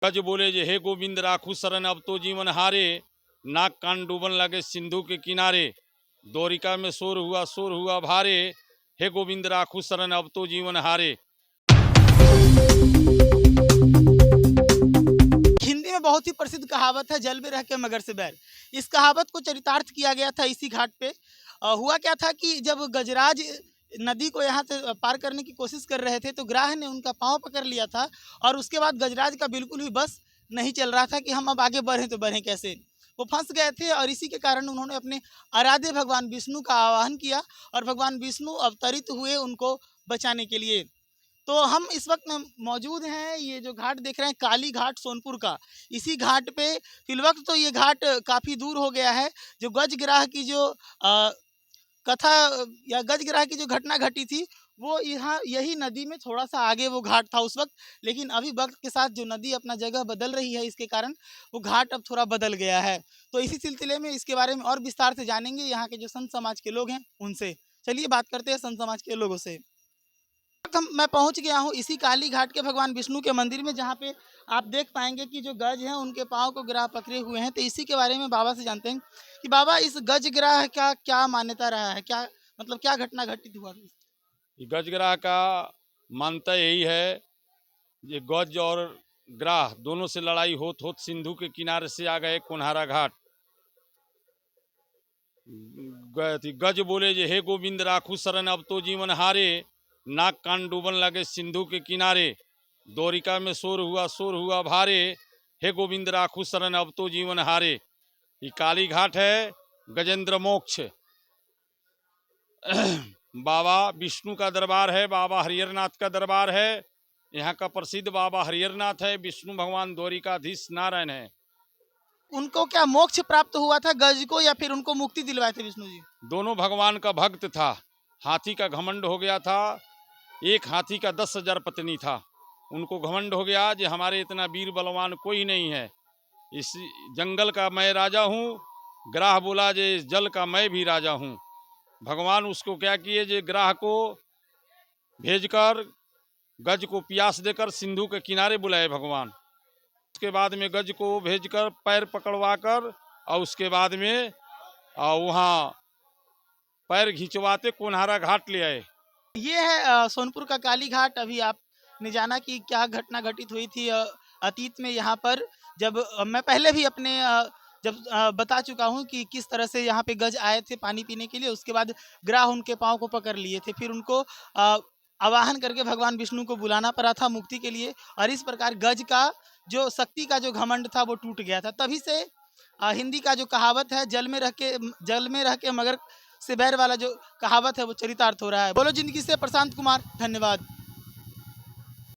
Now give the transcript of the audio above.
गज बोले जे हे गोविंद राखू शरण अब तो जीवन हारे, नाक कान डूबन लगे सिंधु के किनारे, द्वारिका में शोर हुआ भारे, हे गोविंद राखू शरण अब तो जीवन हारे। हिंदी में बहुत ही प्रसिद्ध कहावत है, जल में रह के मगर से बैर। इस कहावत को चरितार्थ किया गया था इसी घाट पे। हुआ क्या था कि जब गजराज नदी को यहाँ से पार करने की कोशिश कर रहे थे तो ग्राह ने उनका पांव पकड़ लिया था और उसके बाद गजराज का बिल्कुल भी बस नहीं चल रहा था कि हम अब आगे बढ़ें तो बढ़ें कैसे। वो फंस गए थे और इसी के कारण उन्होंने अपने आराध्य भगवान विष्णु का आवाहन किया और भगवान विष्णु अवतरित हुए उनको बचाने के लिए। तो हम इस वक्त में मौजूद हैं, ये जो घाट देख रहे हैं काली घाट सोनपुर का, इसी घाट पे फिलवक्त तो ये घाट काफ़ी दूर हो गया है। जो गजग्राह की जो कथा या गजग्राह की जो घटना घटी थी वो यहाँ यही नदी में थोड़ा सा आगे वो घाट था उस वक्त, लेकिन अभी वक्त के साथ जो नदी अपना जगह बदल रही है इसके कारण वो घाट अब थोड़ा बदल गया है। तो इसी सिलसिले में इसके बारे में और विस्तार से जानेंगे यहाँ के जो संत समाज के लोग हैं उनसे। चलिए बात करते हैं संत समाज के लोगों से। मैं पहुंच गया हूं इसी काली घाट के भगवान विष्णु के मंदिर में, जहां पे आप देख पाएंगे कि जो गज हैं उनके पाँव को गिरा पकड़े हुए हैं। तो इसी के बारे में बाबा से जानते हैं कि बाबा इस गज ग्राह का क्या मान्यता रहा है, क्या मतलब क्या घटना घटित हुआ था? गजग्राह का मानता यही है, ये गज और ग्राह दोनों से लड़ाई होत सिंधु के किनारे से आ गए कोन्हारा घाट। गज बोले जे हे गोविंद राखू शरण अब तो जीवन हारे, नाक कान डूबन लगे सिंधु के किनारे, द्वारिका में शोर हुआ भारे, हे गोविंद राखू शरण अब तो जीवन हारे। ये काली घाट है, गजेंद्र मोक्ष बाबा विष्णु का दरबार है, बाबा हरिहरनाथ का दरबार है। यहाँ का प्रसिद्ध बाबा हरिहरनाथ है, विष्णु भगवान द्वारिकाधीश नारायण है। उनको क्या मोक्ष प्राप्त हुआ था गज को, या फिर उनको मुक्ति दिलवाए थे विष्णु जी? दोनों भगवान का भक्त था। हाथी का घमंड हो गया था, एक हाथी का 10,000 पत्नी था। उनको घमंड हो गया कि हमारे इतना वीर बलवान कोई नहीं है, इस जंगल का मैं राजा हूँ। ग्राह बोला जे इस जल का मैं भी राजा हूँ। भगवान उसको क्या किए, जे ग्राह को भेजकर गज को प्यास देकर सिंधु के किनारे बुलाए भगवान। उसके बाद में गज को भेजकर पैर पकड़वा कर और उसके बाद में वहाँ पैर खिंचवाते कोन्हारा घाट ले आए। ये है सोनपुर का काली घाट। अभी आपने जाना कि क्या घटना घटित हुई थी अतीत में यहाँ पर। जब मैं पहले भी अपने जब बता चुका हूँ कि किस तरह से यहाँ पे गज आए थे पानी पीने के लिए, उसके बाद ग्राह उनके पाँव को पकड़ लिए थे, फिर उनको आवाहन करके भगवान विष्णु को बुलाना पड़ा था मुक्ति के लिए, और इस प्रकार गज का जो शक्ति का जो घमंड था वो टूट गया था। तभी से हिंदी का जो कहावत है जल में रह के मगर से बैर वाला जो कहावत है वो चरितार्थ हो रहा है। बोलो जिंदगी से प्रशांत कुमार, धन्यवाद।